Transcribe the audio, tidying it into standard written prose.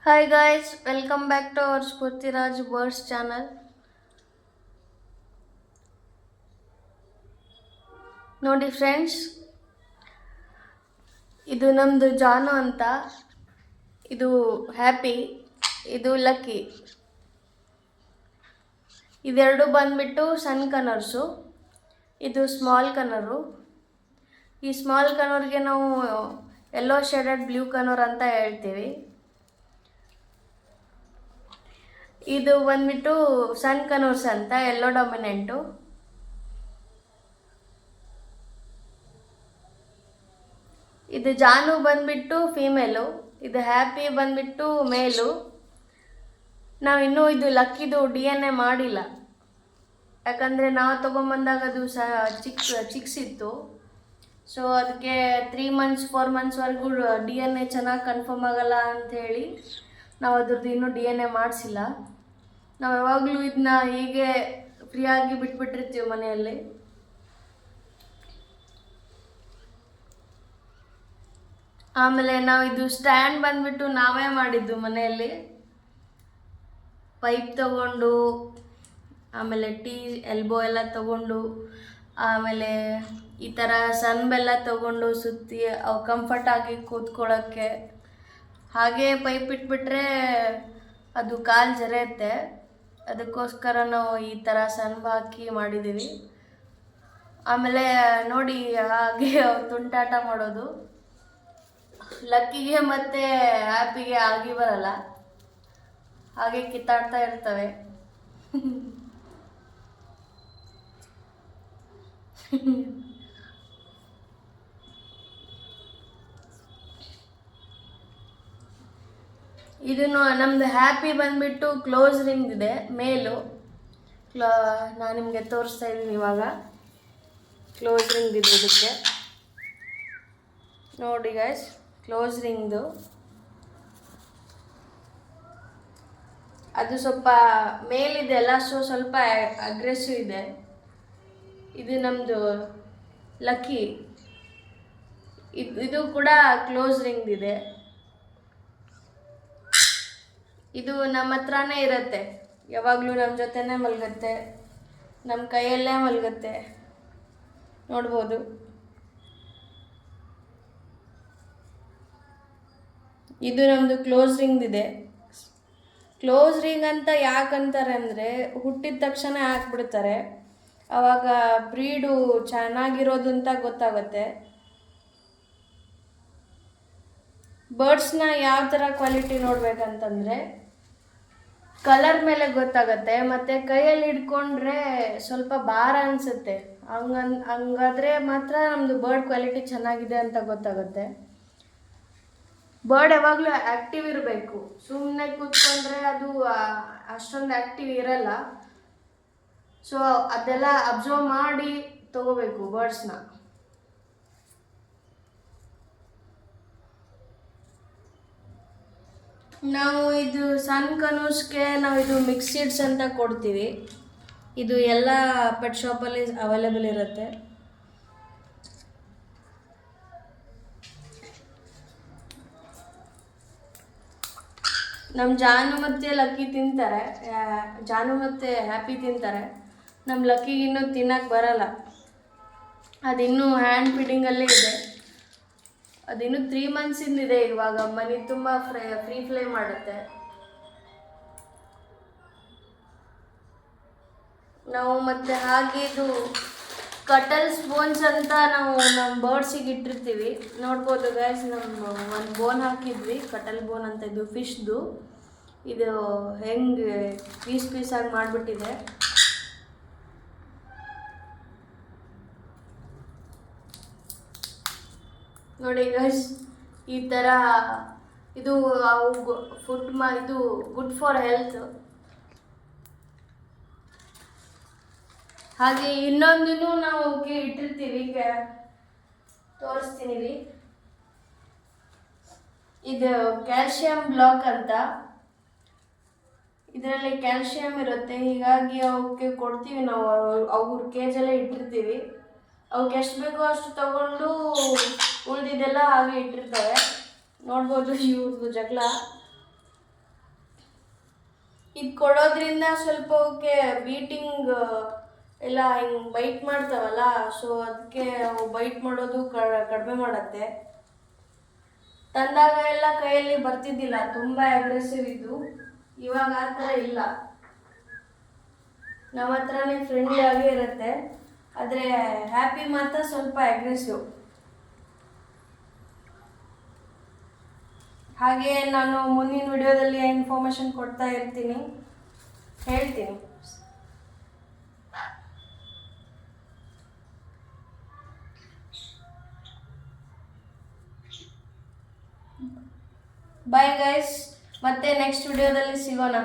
Hi guys, welcome back to our Spurtiraj Birds channel. ನೋಡಿ friends, ಇದು ನಮ್ಮದು ಜಾನು ಅಂತ. ಇದು ಹ್ಯಾಪಿ, ಇದು ಲಕ್ಕಿ. ಇದೆರಡು ಬಂದ್ಬಿಟ್ಟು ಸಣ್ಣ ಕನರ್ಸು. ಇದು ಸ್ಮಾಲ್ ಕನರು. ಈ ಸ್ಮಾಲ್ ಕನರ್ಗೆ ನಾವು ಯೆಲ್ಲೋ ಶೇಡೆಡ್ ಬ್ಲೂ ಕನರ್ ಅಂತ ಹೇಳ್ತೀವಿ. ಇದು ಬಂದ್ಬಿಟ್ಟು ಸನ್ ಕನರ್ಸ್ ಅಂತ, ಯೆಲ್ಲೋ ಡಾಮಿನೆಂಟು. ಇದು ಜಾನು ಬಂದ್ಬಿಟ್ಟು ಫೀಮೇಲು, ಇದು ಹ್ಯಾಪಿ ಬಂದ್ಬಿಟ್ಟು ಮೇಲು. ನಾವಿನ್ನೂ ಇದು ಲಕ್ಕಿದು DNA ಮಾಡಿಲ್ಲ, ಯಾಕಂದರೆ ನಾವು ತೊಗೊಂಬಂದಾಗ ಅದು ಚಿಕ್ಸ್ ಇತ್ತು. ಸೊ ಅದಕ್ಕೆ 3 months 4 monthsವರೆಗೂ DNA ಚೆನ್ನಾಗಿ ಕನ್ಫರ್ಮ್ ಆಗಲ್ಲ ಅಂಥೇಳಿ ನಾವು ಅದ್ರದ್ದು ಇನ್ನೂ DNA ಮಾಡಿಸಿಲ್ಲ. ನಾವು ಯಾವಾಗಲೂ ಇದನ್ನ ಹೀಗೆ ಫ್ರೀಯಾಗಿ ಬಿಟ್ಬಿಟ್ಟಿರ್ತೀವಿ ಮನೆಯಲ್ಲಿ. ಆಮೇಲೆ ನಾವು ಇದು ಸ್ಟ್ಯಾಂಡ್ ಬಂದ್ಬಿಟ್ಟು ನಾವೇ ಮಾಡಿದ್ದು ಮನೆಯಲ್ಲಿ. ಪೈಪ್ ತಗೊಂಡು, ಆಮೇಲೆ ಎಲ್ಬೋ ಎಲ್ಲ ತಗೊಂಡು, ಆಮೇಲೆ ಈ ಥರ ಸನ್ಬೆಲ್ಲ ತಗೊಂಡು ಸುತ್ತಿ ಅವು ಕಂಫರ್ಟಾಗಿ ಕೂತ್ಕೊಳ್ಳೋಕ್ಕೆ. ಹಾಗೆ ಪೈಪ್ ಇಟ್ಬಿಟ್ರೆ ಅದು ಕಾಲು ಜರೆಯುತ್ತೆ. ಅದಕ್ಕೋಸ್ಕರ ನಾವು ಈ ಥರ ಸನ್ಬ್ ಹಾಕಿ ಮಾಡಿದ್ದೀವಿ. ಆಮೇಲೆ ನೋಡಿ ಹಾಗೆ ತುಂಟಾಟ ಮಾಡೋದು. ಲಕ್ಕಿಗೆ ಮತ್ತು ಹ್ಯಾಪಿಗೆ ಆಗಿ ಬರಲ್ಲ, ಹಾಗೆ ಕಿತ್ತಾಡ್ತಾ ಇರ್ತವೆ. ಇದನ್ನು ನಮ್ಮದು ಹ್ಯಾಪಿ ಬಂದ್ಬಿಟ್ಟು ಕ್ಲೋಸ್ ರಿಂಗ್ ಇದೆ ಮೇಲು. ನಾನು ನಿಮಗೆ ತೋರಿಸ್ತಾ ಇದ್ದೀನಿ ಇವಾಗ. ಕ್ಲೋಸ್ ರಿಂಗ್ ಇದೆ ಇದಕ್ಕೆ, ನೋಡಿ ಗೈಸ್. ಕ್ಲೋಸ್ ರಿಂಗ್ದು ಅದು ಸ್ವಲ್ಪ ಮೇಲಿದೆ ಅಲ್ಲ, ಸೊ ಸ್ವಲ್ಪ ಅಗ್ರೆಸಿವ್ ಇದೆ. ಇದು ನಮ್ಮದು ಲಕ್ಕಿ. ಇದು ಕೂಡ ಕ್ಲೋಸ್ ರಿಂಗ್ ಇದೆ. ಇದು ನಮ್ಮ ಹತ್ರನೇ ಇರುತ್ತೆ, ಯಾವಾಗಲೂ ನಮ್ಮ ಜೊತೆನೇ ಮಲಗುತ್ತೆ, ನಮ್ಮ ಕೈಯಲ್ಲೇ ಮಲಗುತ್ತೆ. ನೋಡ್ಬೋದು. ಇದು ನಮ್ಮದು ಕ್ಲೋಸ್ ರಿಂಗ್ ಇದೆ. ಕ್ಲೋಸ್ ರಿಂಗ್ ಅಂತ ಯಾಕಂತಾರೆ ಅಂದರೆ, ಹುಟ್ಟಿದ ತಕ್ಷಣ ಹಾಕ್ಬಿಡ್ತಾರೆ, ಆವಾಗ ಬ್ರೀಡು ಚೆನ್ನಾಗಿರೋದು ಅಂತ ಗೊತ್ತಾಗುತ್ತೆ. ಬರ್ಡ್ಸ್ನ ಯಾವ ಥರ ಕ್ವಾಲಿಟಿ ನೋಡ್ಬೇಕಂತಂದರೆ ಕಲರ್ ಮೇಲೆ ಗೊತ್ತಾಗತ್ತೆ, ಮತ್ತು ಕೈಯಲ್ಲಿ ಹಿಡ್ಕೊಂಡ್ರೆ ಸ್ವಲ್ಪ ಭಾರ ಅನಿಸುತ್ತೆ. ಹಂಗಾದ್ರೆ ಮಾತ್ರ ನಮ್ಮದು ಬರ್ಡ್ ಕ್ವಾಲಿಟಿ ಚೆನ್ನಾಗಿದೆ ಅಂತ ಗೊತ್ತಾಗುತ್ತೆ. ಬರ್ಡ್ ಯಾವಾಗಲೂ ಆ್ಯಕ್ಟಿವ್ ಇರಬೇಕು, ಸುಮ್ಮನೆ ಕೂತ್ಕೊಂಡ್ರೆ ಅದು ಅಷ್ಟೊಂದು ಆ್ಯಕ್ಟಿವ್ ಇರಲ್ಲ. ಸೊ ಅದೆಲ್ಲ ಅಬ್ಸರ್ವ್ ಮಾಡಿ ತಗೋಬೇಕು ಬರ್ಡ್ಸ್ನ. ನಾವು ಇದು ಸನ್ ಕನೂಸ್ಗೆ ನಾವು ಇದು ಮಿಕ್ಸ್ ಸೀಡ್ಸ್ ಅಂತ ಕೊಡ್ತೀವಿ. ಇದು ಎಲ್ಲ ಪೆಟ್ ಶಾಪಲ್ಲಿ ಅವೈಲೇಬಲ್ ಇರುತ್ತೆ. ನಮ್ಮ ಜಾನು ಮತ್ತು ಲಕ್ಕಿ ತಿಂತಾರೆ, ಜಾನು ಮತ್ತು ಹ್ಯಾಪಿ ತಿಂತಾರೆ. ನಮ್ಮ ಲಕ್ಕಿಗಿನ್ನೂ ತಿನ್ನಕ್ಕೆ ಬರಲ್ಲ, ಅದಿನ್ನೂ ಹ್ಯಾಂಡ್ ಫೀಡಿಂಗಲ್ಲೇ ಇದೆ. ಅದಿನ್ನೂ 3 months ಇವಾಗ. ಮನೆ ತುಂಬ ಫ್ರೀ ಫ್ಲೈ ಮಾಡುತ್ತೆ. ನಾವು ಮತ್ತು ಹಾಗೆ ಇದು ಕಟಲ್ಸ್ ಬೋನ್ಸ್ ಅಂತ ನಾವು ನಮ್ಮ ಬರ್ಡ್ಸಿಗೆ ಇಟ್ಟಿರ್ತೀವಿ. ನೋಡ್ಬೋದು ಗೈಸ್, ನಮ್ಮ ಒಂದು ಬೋನ್ ಹಾಕಿದ್ವಿ, ಕಟಲ್ ಬೋನ್ ಅಂತ. ಇದು ಫಿಶ್ದು. ಇದು ಹೆಂಗೆ ಪೀಸಾಗಿ ಮಾಡಿಬಿಟ್ಟಿದೆ. ನೋಡಿ ಗೈಸ್, ಈ ಥರ ಇದು ಅವು ಇದು ಗುಡ್ ಫಾರ್ ಹೆಲ್ತ್. ಹಾಗೆ ಇನ್ನೊಂದೂ ನಾವು ಅವಕ್ಕೆ ಇಟ್ಟಿರ್ತೀವಿ, ತೋರಿಸ್ತೀನಿ. ಇದು ಕ್ಯಾಲ್ಶಿಯಂ ಬ್ಲಾಕ್ ಅಂತ. ಇದರಲ್ಲಿ ಕ್ಯಾಲ್ಶಿಯಂ ಇರುತ್ತೆ, ಹೀಗಾಗಿ ಅವಕ್ಕೆ ಕೊಡ್ತೀವಿ ನಾವು. ಅವ್ರ ಕೇಜಲ್ಲೇ ಇಟ್ಟಿರ್ತೀವಿ. ಅವಕ್ಕೆ ಎಷ್ಟು ಬೇಕೋ ಅಷ್ಟು ತಗೊಂಡು ಉಳಿದಿದ್ದೆಲ್ಲ ಹಾಗೆ ಇಟ್ಟಿರ್ತವೆ. ನೋಡ್ಬೋದು ಇವ್ರದ್ದು ಜಗಳ. ಇದು ಕೊಡೋದ್ರಿಂದ ಸ್ವಲ್ಪ ಅವಕ್ಕೆ ಬೀಟಿಂಗ್ ಎಲ್ಲ ಹಿಂಗೆ ಬೈಟ್ ಮಾಡ್ತಾವಲ್ಲ, ಸೊ ಅದಕ್ಕೆ ಅವು ಬೈಟ್ ಮಾಡೋದು ಕಡಿಮೆ ಮಾಡತ್ತೆ. ತಂದಾಗ ಎಲ್ಲ ಕೈಯಲ್ಲಿ ಬರ್ತಿದ್ದಿಲ್ಲ, ತುಂಬ ಅಗ್ರೆಸಿವ್ ಇದ್ದು. ಇವಾಗ ಆ ಥರ ಇಲ್ಲ, ನಮ್ಮ ಹತ್ರನೇ ಫ್ರೆಂಡ್ಲಿ ಆಗೇ ಇರುತ್ತೆ. ಆದರೆ ಹ್ಯಾಪಿ ಮಾತ್ರ ಸ್ವಲ್ಪ ಅಗ್ರೆಸಿವ್. ಹಾಗೆ ನಾನು ಮುಂದಿನ ವಿಡಿಯೋದಲ್ಲಿ ಇನ್ಫಾರ್ಮೇಷನ್ ಕೊಡ್ತಾ ಇರ್ತೀನಿ, ಹೇಳ್ತೀನಿ. ಬಾಯ್ ಗೈಸ್, ಮತ್ತೆ ನೆಕ್ಸ್ಟ್ ವಿಡಿಯೋದಲ್ಲಿ ಸಿಗೋಣ.